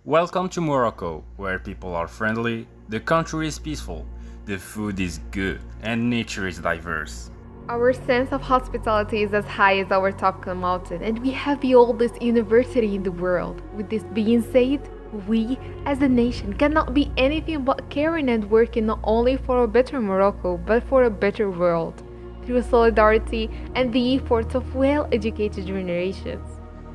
Welcome to Morocco, where people are friendly, the country is peaceful, the food is good, and nature is diverse. Our sense of hospitality is as high as our tropical mountain, and we have the oldest university in the world. With this being said, we, as a nation, cannot be anything but caring and working not only for a better Morocco, but for a better world, through solidarity and the efforts of well educated generations.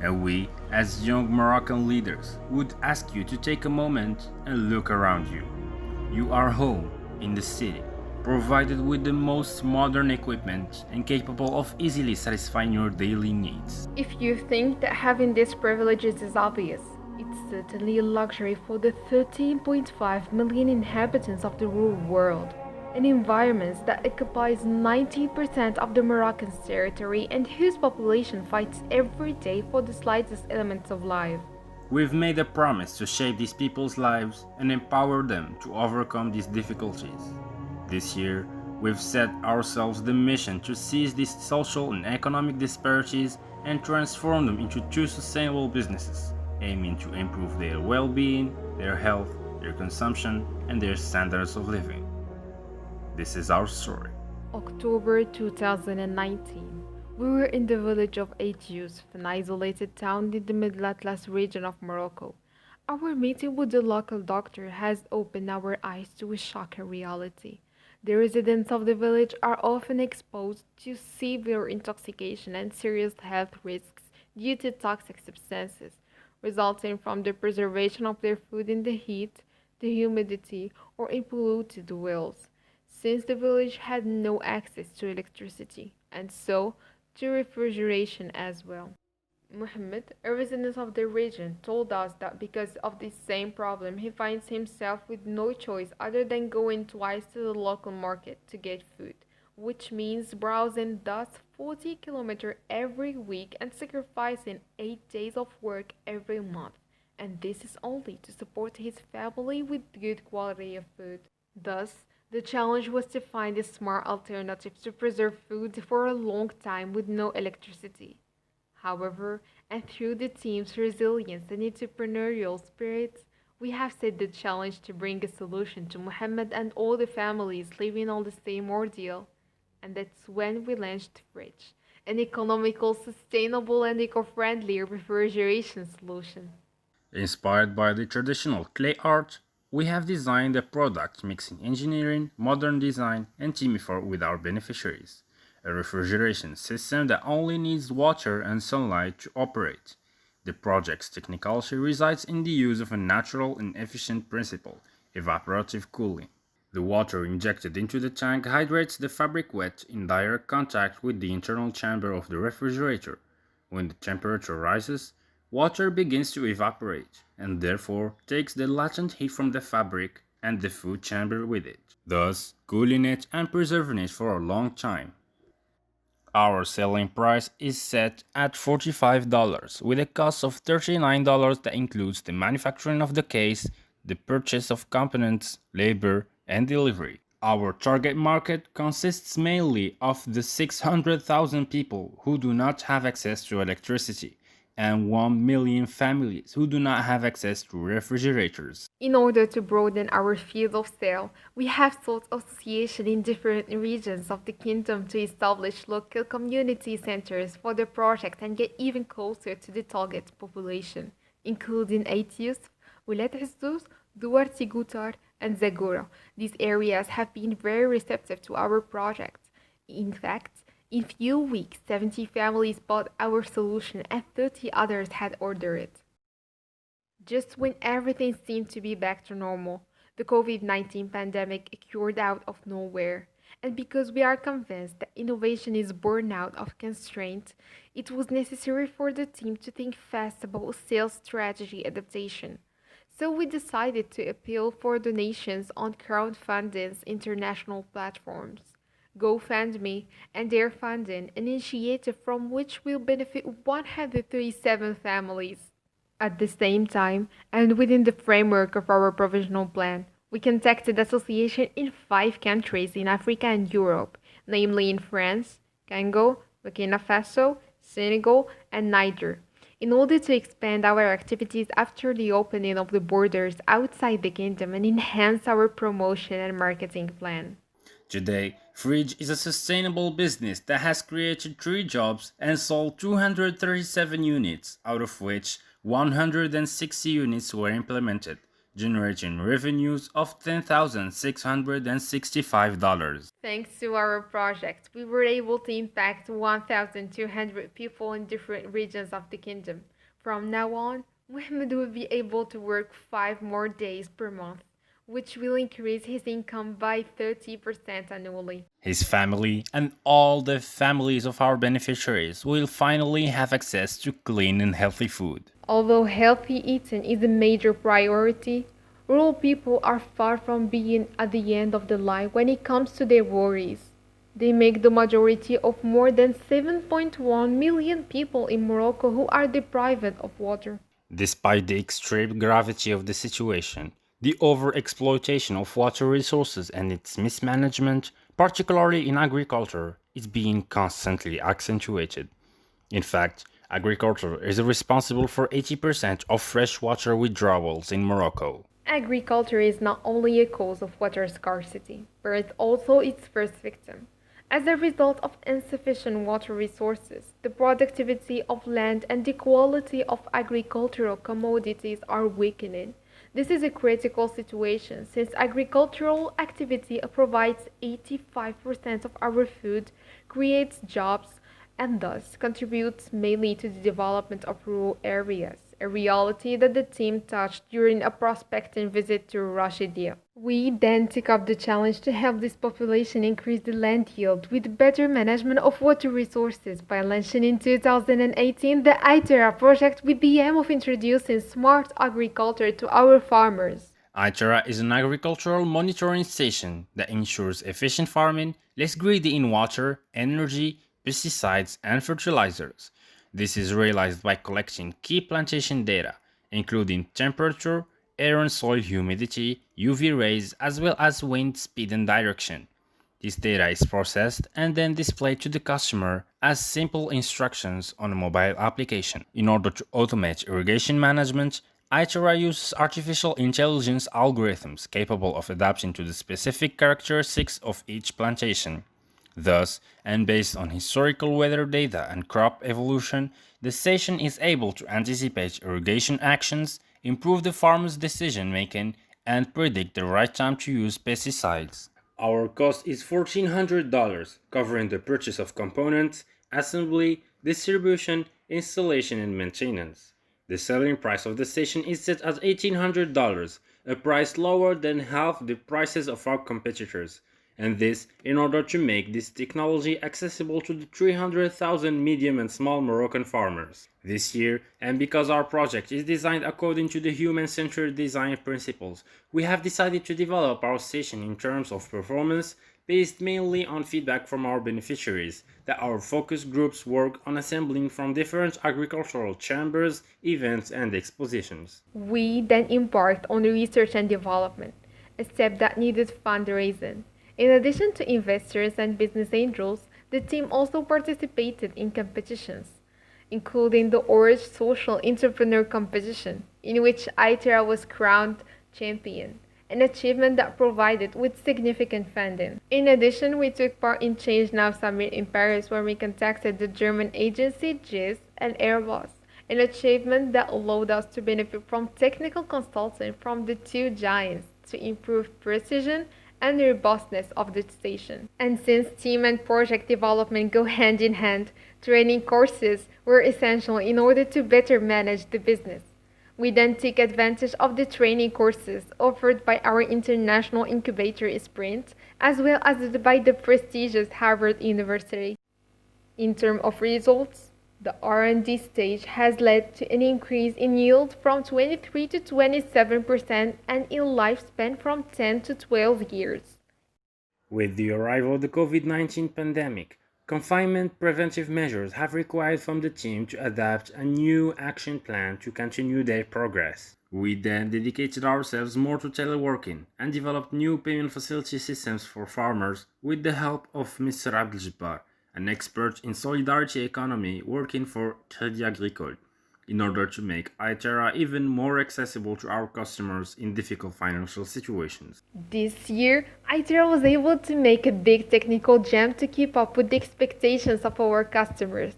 And we, as young Moroccan leaders, would ask you to take a moment and look around you. You are home in the city, provided with the most modern equipment and capable of easily satisfying your daily needs. If you think that having these privileges is obvious, it's certainly a luxury for the 13.5 million inhabitants of the rural world, an environment that occupies 90% of the Moroccan's territory and whose population fights every day for the slightest elements of life. We've made a promise to shape these people's lives and empower them to overcome these difficulties. This year, we've set ourselves the mission to seize these social and economic disparities and transform them into true sustainable businesses, aiming to improve their well-being, their health, their consumption, and their standards of living. This is our story. October 2019. We were in the village of Eight Youth, an isolated town in the Middle Atlas region of Morocco. Our meeting with the local doctor has opened our eyes to a shocking reality. The residents of the village are often exposed to severe intoxication and serious health risks due to toxic substances, resulting from the preservation of their food in the heat, the humidity, or in polluted wells, since the village had no access to electricity, and so to refrigeration as well. Mohammed, a resident of the region, told us that because of this same problem, he finds himself with no choice other than going twice to the local market to get food, which means browsing thus 40 kilometers every week and sacrificing 8 days of work every month. And this is only to support his family with good quality of food. Thus, the challenge was to find a smart alternative to preserve food for a long time with no electricity. However, and through the team's resilience and entrepreneurial spirit, we have set the challenge to bring a solution to Muhammad and all the families living on the same ordeal. And that's when we launched Fridge, an economical, sustainable, and eco-friendly refrigeration solution. Inspired by the traditional clay art, we have designed a product mixing engineering, modern design, and team effort with our beneficiaries. A refrigeration system that only needs water and sunlight to operate. The project's technicality resides in the use of a natural and efficient principle, evaporative cooling. The water injected into the tank hydrates the fabric wet in direct contact with the internal chamber of the refrigerator. When the temperature rises, water begins to evaporate and therefore takes the latent heat from the fabric and the food chamber with it, thus cooling it and preserving it for a long time. Our selling price is set at $45 with a cost of $39 that includes the manufacturing of the case, the purchase of components, labor, and delivery. Our target market consists mainly of the 600,000 people who do not have access to electricity and 1 million families who do not have access to refrigerators. In order to broaden our field of sale, we have sought association in different regions of the kingdom to establish local community centers for the project and get even closer to the target population, including Aetius, Wilayat Hassus, Duarte Gutar, and Zagora. These areas have been very receptive to our project. In fact, in few weeks, 70 families bought our solution and 30 others had ordered it. Just when everything seemed to be back to normal, the COVID 19 pandemic occurred out of nowhere. And because we are convinced that innovation is born out of constraint, it was necessary for the team to think fast about sales strategy adaptation. So we decided to appeal for donations on crowdfunding's international platforms, GoFundMe, and their funding, an initiative from which will benefit 137 families. At the same time, and within the framework of our provisional plan, we contacted association in 5 countries in Africa and Europe, namely in France, Congo, Burkina Faso, Senegal, and Niger. in order to expand our activities after the opening of the borders outside the kingdom and enhance our promotion and marketing plan. Today, Fridge is a sustainable business that has created 3 jobs and sold 237 units, out of which 160 units were implemented, generating revenues of $10,665. Thanks to our project, we were able to impact 1,200 people in different regions of the kingdom. From now on, Mohammed will be able to work 5 more days per month, which will increase his income by 30% annually. His family and all the families of our beneficiaries will finally have access to clean and healthy food. Although healthy eating is a major priority, rural people are far from being at the end of the line when it comes to their worries. They make the majority of more than 7.1 million people in Morocco who are deprived of water. Despite the extreme gravity of the situation, the overexploitation of water resources and its mismanagement, particularly in agriculture, is being constantly accentuated. In fact, agriculture is responsible for 80% of freshwater withdrawals in Morocco. Agriculture is not only a cause of water scarcity, but it's also its first victim. As a result of insufficient water resources, the productivity of land and the quality of agricultural commodities are weakening. This is a critical situation since agricultural activity provides 85% of our food, creates jobs, and thus contributes mainly to the development of rural areas, a reality that the team touched during a prospecting visit to Rashidia. We then took up the challenge to help this population increase the land yield with better management of water resources by launching in 2018 the ITERA project with the aim of introducing smart agriculture to our farmers. ITERA is an agricultural monitoring station that ensures efficient farming, less greedy in water, energy, pesticides, and fertilizers. This is realized by collecting key plantation data, including temperature, air and soil humidity, UV rays, as well as wind speed and direction. This data is processed and then displayed to the customer as simple instructions on a mobile application. In order to automate irrigation management, ITERA uses artificial intelligence algorithms capable of adapting to the specific characteristics of each plantation. Thus, and based on historical weather data and crop evolution, the station is able to anticipate irrigation actions, improve the farmer's decision making, and predict the right time to use pesticides. Our cost is $1,400, covering the purchase of components, assembly, distribution, installation, and maintenance. The selling price of the station is set at $1,800, a price lower than half the prices of our competitors, and this in order to make this technology accessible to the 300,000 medium and small Moroccan farmers. This year, and because our project is designed according to the human-centered design principles, we have decided to develop our station in terms of performance based mainly on feedback from our beneficiaries that our focus groups work on assembling from different agricultural chambers, events, and expositions. We then embarked on research and development, a step that needed fundraising. In addition to investors and business angels, the team also participated in competitions, including the Orange Social Entrepreneur Competition, in which ITERA was crowned champion, an achievement that provided with significant funding. In addition, we took part in Change Now Summit in Paris, where we contacted the German agency GIS and Airbus, an achievement that allowed us to benefit from technical consulting from the two giants to improve precision and the robustness of the station. And since team and project development go hand in hand, training courses were essential in order to better manage the business. We then took advantage of the training courses offered by our international incubator Sprint, as well as by the prestigious Harvard University. In terms of results, the R&D stage has led to an increase in yield from 23 to 27% and in lifespan from 10 to 12 years. With the arrival of the COVID-19 pandemic, confinement preventive measures have required from the team to adapt a new action plan to continue their progress. We then dedicated ourselves more to teleworking and developed new payment facility systems for farmers with the help of Mr. Abdel Jabbar, an expert in solidarity economy working for Crédit Agricole. in order to make ITERA even more accessible to our customers in difficult financial situations. This year, ITERA was able to make a big technical jump to keep up with the expectations of our customers.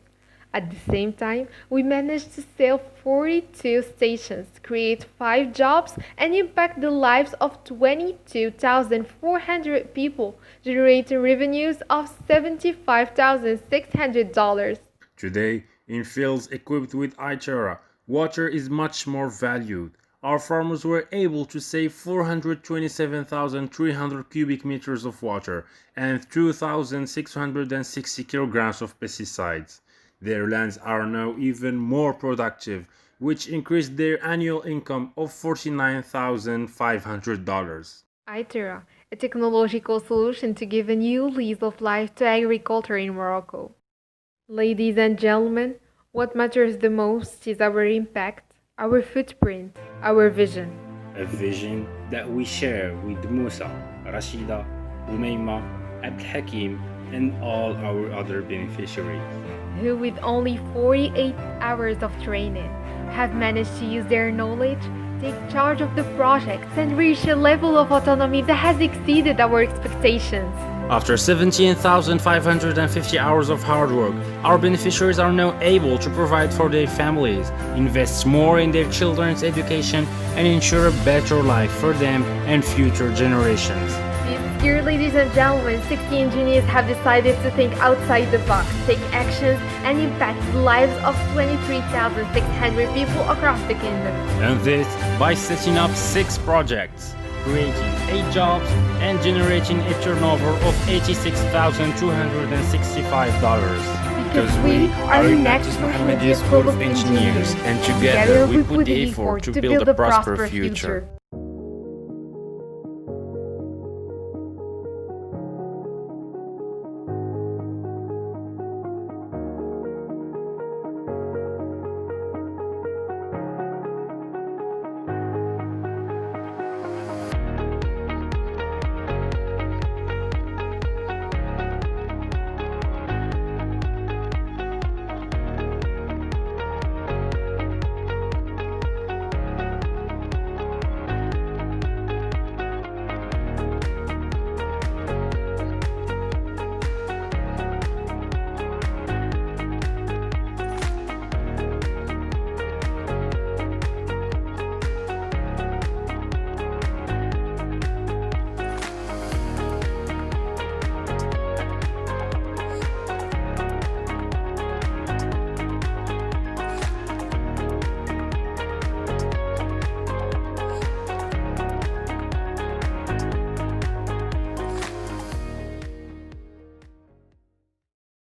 At the same time, we managed to sell 42 stations, create 5 jobs, and impact the lives of 22,400 people, generating revenues of $75,600. Today, in fields equipped with ITERA, water is much more valued. Our farmers were able to save 427,300 cubic meters of water and 2,660 kilograms of pesticides. Their lands are now even more productive, which increased their annual income of $49,500. ITERA, a technological solution to give a new lease of life to agriculture in Morocco. Ladies and gentlemen, what matters the most is our impact, our footprint, our vision. A vision that we share with Musa, Rashida, Umayma, Abd Hakim, and all our other beneficiaries, Who, with only 48 hours of training, have managed to use their knowledge, take charge of the projects, and reach a level of autonomy that has exceeded our expectations. After 17,550 hours of hard work, our beneficiaries are now able to provide for their families, invest more in their children's education, and ensure a better life for them and future generations. This year, ladies and gentlemen, 60 engineers have decided to think outside the box, take actions, and impact the lives of 23,600 people across the kingdom. And this by setting up 6 projects, creating 8 jobs, and generating a turnover of $86,265. Because we are next Mohammadia School of Engineers, and together we put the effort to build a prosperous future.